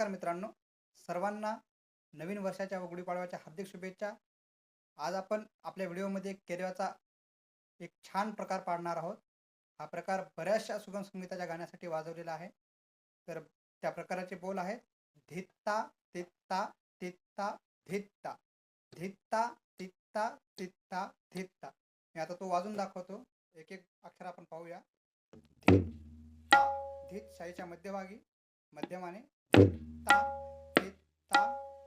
नमस्कार मित्रांनो, सर्वांना नवीन वर्षाच्या व गुढीपाडव्याच्या हार्दिक शुभेच्छा. आज आपण आपल्या व्हिडिओमध्ये केरळचा एक छान प्रकार पाडणार आहोत. हा प्रकार बऱ्याचशा सुगम संगीताच्या गाण्यासाठी वाजवलेला आहे. तर त्या प्रकाराचे बोल आहेत धित्ता तित्ता तित्ता धित्ता धित्ता तित्ता तित्ता धित्ता. मी आता तो वाजून दाखवतो. एक एक अक्षर आपण पाहूया. धित्ता, धित शाईच्या मध्यभागी मध्यमाने धित्ता धित्ता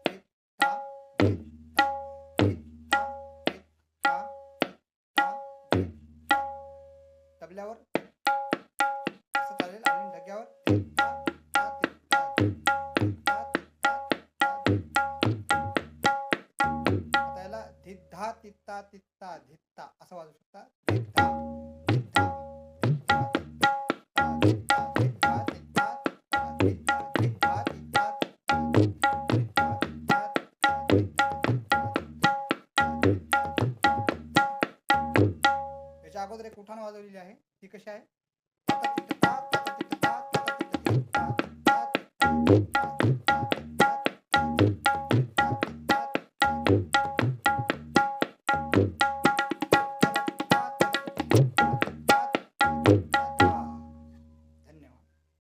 धित्ता धित्ता धित्ता धित्ता धित्ता धित्ता. तबल्यावर असं चालेल आणि ढग्यावर धित्ता धित्ता धित्ता धित्ता धित्ता धित्ता. आता याला धिद्धा तित्ता तित्ता धित्ता असं वाजू शकता. धिद्धा धिद्धा धिद्धा धिद्धा धिद्धा धिद्धा धिद्धा धिद्धा धिद्धा धिद्धा धिद्धा धिद्धा धिद्धा धिद्धा धिद्धा. याच्या अगोदर एक उठाण वाजवलेली आहे. ती कशी आहे? ता ता ता ता ता ता ता ता ता ता ता ता ता ता ता